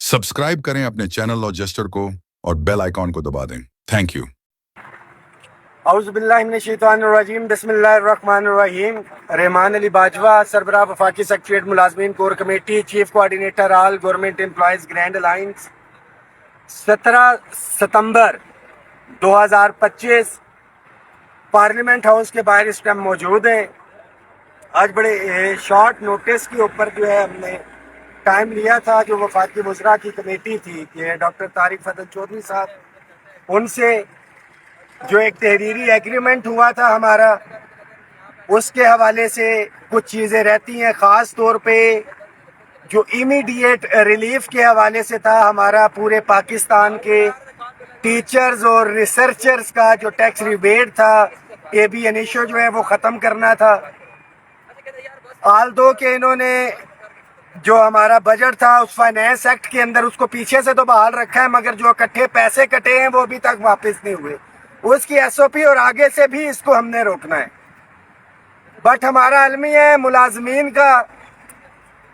Subscribe करें अपने channel और जस्टर को और बेल आइकॉन को दबा दें। Thank you. औज़ुबिल्लाहिमिनश्शैतानिर्रजीम बिस्मिल्लाहिर्रहमानिर्रहीम। रहमान अली बाजवा, सरबराह वफाकी सेक्रेटरीट मुलाजमीन core committee, chief coordinator all government employees grand alliance. 17 सितंबर 2025 पार्लियामेंट हाउस के बाहर इस टाइम मौजूद हैं। आज बड़े शॉर्ट नोटिस के ऊपर जो है हमने टाइम लिया था। जो वफाकी वज़रा की कमेटी थी कि डॉक्टर तारिक फजल चौधरी साहब, उनसे जो एक तहरीरी एग्रीमेंट हुआ था हमारा, उसके हवाले से कुछ चीज़ें रहती हैं। ख़ास तौर पे जो इमीडिएट रिलीफ के हवाले से था, हमारा पूरे पाकिस्तान के टीचर्स और रिसर्चर्स का जो टैक्स रिबेट था, AB इनिशियो जो है वो ख़त्म करना था। आल्दो के इन्होंने जो हमारा बजट था उस फाइनेंस एक्ट के अंदर उसको पीछे से तो बहाल रखा है, मगर जो इकट्ठे पैसे कटे हैं वो अभी तक वापस नहीं हुए। उसकी SOP और आगे से भी इसको हमने रोकना है। बट हमारा अलमिया है मुलाजमीन का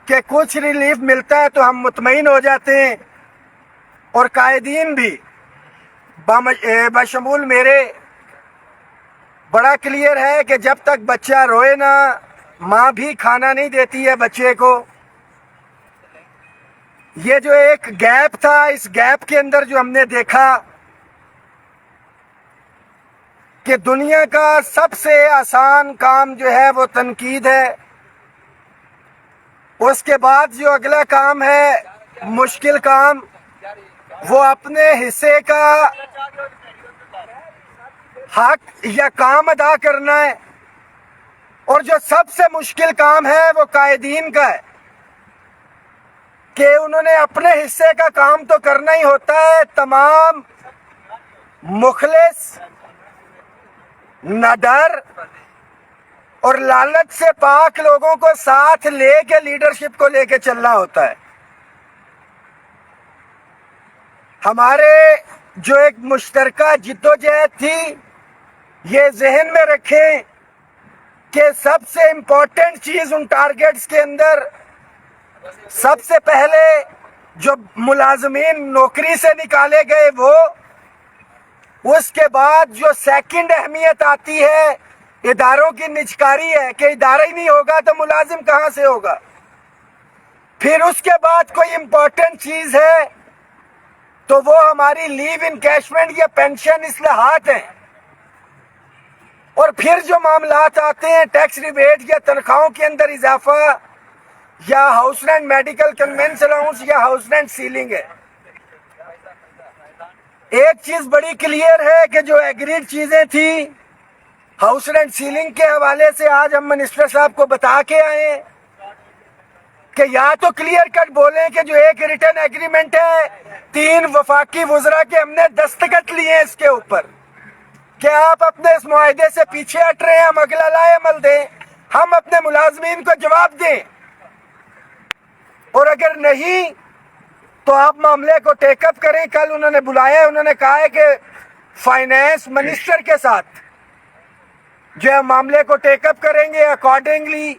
कि कुछ रिलीफ मिलता है तो हम मुतमईन हो जाते हैं, और कायदीन भी बशमूल मेरे बड़ा क्लियर है कि जब तक बच्चा रोए ना, माँ भी खाना नहीं देती है बच्चे को। ये जो एक गैप था, इस गैप के अंदर जो हमने देखा कि दुनिया का सबसे आसान काम जो है वो तनकीद है, उसके बाद जो अगला काम है मुश्किल काम, वो अपने हिस्से का हक या काम अदा करना है। और जो सबसे मुश्किल काम है वो कायदीन का है कि उन्होंने अपने हिस्से का काम तो करना ही होता है। तमाम मुखलिस, नडर और लालच से पाक लोगों को साथ लेके लीडरशिप को लेके चलना होता है। हमारे जो एक मुश्तरका जिद्दोजहद थी, ये जहन में रखें कि सबसे इम्पोर्टेंट चीज उन टारगेट्स के अंदर सबसे पहले जो मुलाजमीन नौकरी से निकाले गए वो, उसके बाद जो सेकंड अहमियत आती है इदारों की निजकारी है कि इदारा ही नहीं होगा तो मुलाजिम कहाँ से होगा। फिर उसके बाद कोई इम्पोर्टेंट चीज है तो वो हमारी लीव इनकैशमेंट या पेंशन इस्लाहात हैं। और फिर जो मामलात आते हैं टैक्स रिबेट या तनख्वाहों के अंदर इजाफा, या house rent medical convince allowance, या हाउस रेंट सीलिंग है। एक चीज बड़ी क्लियर है कि जो एग्रीड चीजें थी हाउस रेंट सीलिंग के हवाले से, आज हम मिनिस्टर साहब को बता के आए कि या तो क्लियर कट बोलें कि जो एक रिटर्न एग्रीमेंट है 3 वफाकी वुज़रा के हमने दस्तखत लिए हैं इसके ऊपर, कि आप अपने इस मुआहदे से पीछे हट रहे हैं, हम अगला लाए अमल दें, हम अपने मुलाजमीन को जवाब दें। और अगर नहीं तो आप मामले को टेकअप करें। कल उन्होंने बुलाया है, उन्होंने कहा है कि फाइनेंस मिनिस्टर के साथ जो है मामले को टेकअप करेंगे। अकॉर्डिंगली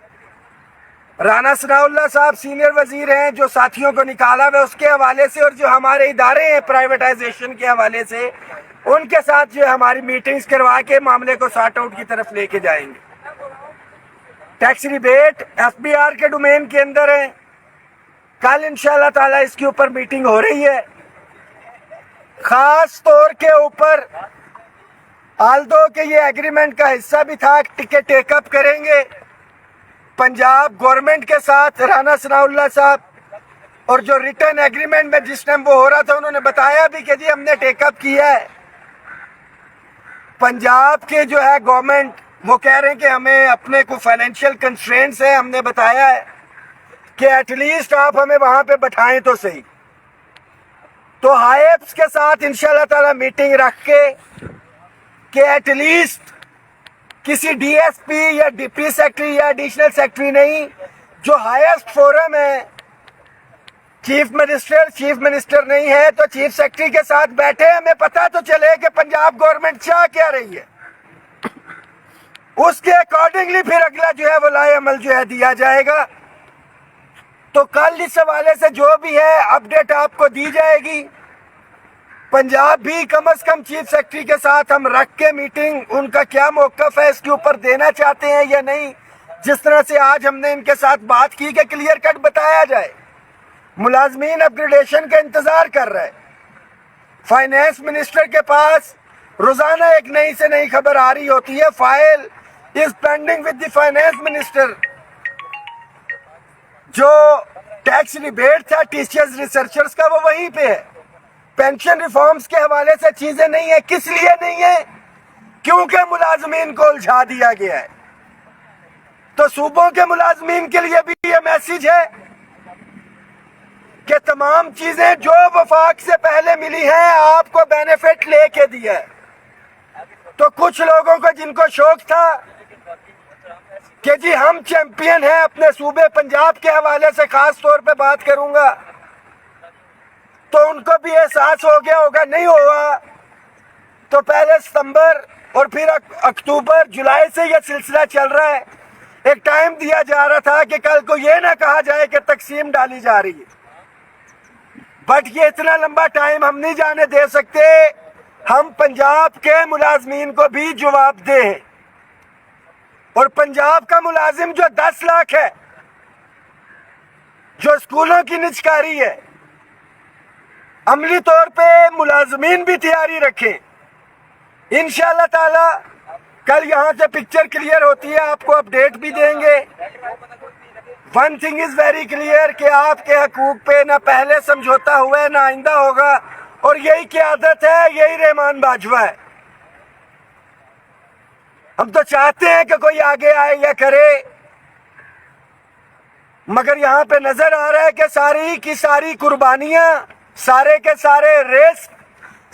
राना सनाउल्लाह साहब सीनियर वजीर हैं, जो साथियों को निकाला हुआ उसके हवाले से, और जो हमारे इदारे हैं प्राइवेटाइजेशन के हवाले से, उनके साथ जो है हमारी मीटिंग्स करवा के मामले को सॉर्ट आउट की तरफ लेके जाएंगे। टैक्स रिबेट FBR के डोमेन के अंदर है। कल इंशाल्लाह ताला इसके ऊपर मीटिंग हो रही है। खास तौर के ऊपर आल्दो के ये एग्रीमेंट का हिस्सा भी था, टिकट टेकअप करेंगे पंजाब गवर्नमेंट के साथ राना सनाउल्लाह साहब। और जो रिटर्न एग्रीमेंट में जिस टाइम वो हो रहा था उन्होंने बताया भी कि जी हमने टेकअप किया है। पंजाब के जो है गवर्नमेंट वो कह रहे हैं कि हमें अपने को फाइनेंशियल कंस्ट्रेंट्स है, हमने बताया है कि एटलीस्ट आप हमें वहां पे बैठाएं तो सही। तो हाइप्स के साथ इंशाल्लाह ताला मीटिंग रख के कि एटलीस्ट किसी DSP या डिप्टी सेक्रेटरी या एडिशनल सेक्रेटरी नहीं, जो हाईएस्ट फोरम है, चीफ मिनिस्टर नहीं है तो चीफ सेक्रेटरी के साथ बैठे, हमें पता तो चले कि पंजाब गवर्नमेंट चाह क्या रही है। उसके अकॉर्डिंगली फिर अगला जो है वो लाए अमल जो है दिया जाएगा। تو کل اس حوالے سے جو بھی ہے اپڈیٹ آپ کو دی جائے گی. پنجاب بھی کم از کم چیف سیکرٹری کے ساتھ ہم رکھ کے میٹنگ ان کا کیا موقف ہے اس کے اوپر دینا چاہتے ہیں یا نہیں, جس طرح سے آج ہم نے ان کے ساتھ بات کی کہ کلیئر کٹ بتایا جائے. ملازمین اپ گریڈیشن کا انتظار کر رہے. فائنانس منسٹر کے پاس روزانہ ایک نئی سے نئی خبر آ رہی ہوتی ہے. File is pending with the finance minister. جو ٹیکس ریبیٹ تھا ٹیچرز ریسرچرز کا وہ وہیں پہ ہے. پینشن ریفارمز کے حوالے سے چیزیں نہیں ہیں. کس لیے نہیں ہیں؟ کیونکہ ملازمین کو الجھا دیا گیا ہے. تو صوبوں کے ملازمین کے لیے بھی یہ میسج ہے کہ تمام چیزیں جو وفاق سے پہلے ملی ہیں آپ کو بینیفٹ لے کے دیا ہے. تو کچھ لوگوں کو جن کو شوق تھا کہ جی ہم چیمپئن ہیں اپنے صوبے پنجاب کے حوالے سے خاص طور پہ بات کروں گا, تو ان کو بھی احساس ہو گیا ہوگا نہیں ہوا تو پہلے ستمبر اور پھر اکتوبر جولائی سے یہ سلسلہ چل رہا ہے. ایک ٹائم دیا جا رہا تھا کہ کل کو یہ نہ کہا جائے کہ تقسیم ڈالی جا رہی ہے. بٹ یہ اتنا لمبا ٹائم ہم نہیں جانے دے سکتے. ہم پنجاب کے ملازمین کو بھی جواب دیں. اور پنجاب کا ملازم جو 10 لاکھ ہے, جو اسکولوں کی نجکاری ہے, عملی طور پہ ملازمین بھی تیاری رکھیں. انشاءاللہ تعالی کل یہاں سے پکچر کلیئر ہوتی ہے, آپ کو اپڈیٹ بھی دیں گے. One thing is very clear کہ آپ کے حقوق پہ نہ پہلے سمجھوتا ہوا ہے نہ آئندہ ہوگا, اور یہی قیادت ہے, یہی رحمان باجوہ ہے. ہم تو چاہتے ہیں کہ کوئی آگے آئے یا کرے, مگر یہاں پہ نظر آ رہا ہے کہ ساری کی ساری قربانیاں, سارے کے سارے ریسک,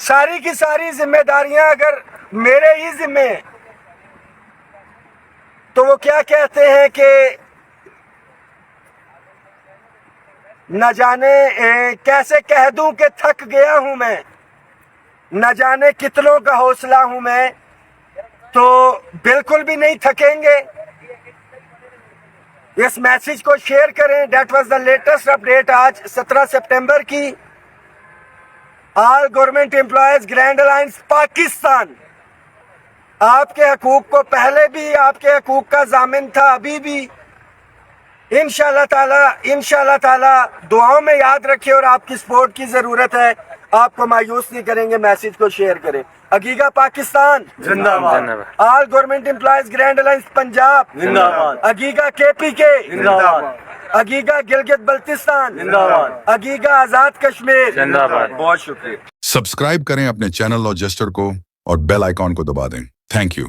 ساری کی ساری ذمہ داریاں اگر میرے ہی ذمہ ہیں تو وہ کیا کہتے ہیں کہ نہ جانے کیسے کہہ دوں کہ تھک گیا ہوں میں, نہ جانے کتنوں کا حوصلہ ہوں میں. تو بالکل بھی نہیں تھکیں گے. اس میسج کو شیئر کریں. That was the latest update آج 17 سپٹمبر کی. آل government employees grand alliance Pakistan آپ کے حقوق کو پہلے بھی آپ کے حقوق کا ضامن تھا, ابھی بھی. انشاءاللہ تعالی دعاؤں میں یاد رکھے اور آپ کی سپورٹ کی ضرورت ہے. آپ کو مایوس نہیں کریں گے. میسج کو شیئر کریں. اگیگا پاکستان زندہ باد. آل government employees grand alliance Punjab زندہ باد. اگیگا KPK زندہ باد. اگیگا گلگت بلتستان زندہ باد. اگیگا آزاد کشمیر زندہ باد. بہت شکریہ. سبسکرائب کریں اپنے چینل اور جسٹر کو اور بیل آئیکن کو دبا دیں. Thank you.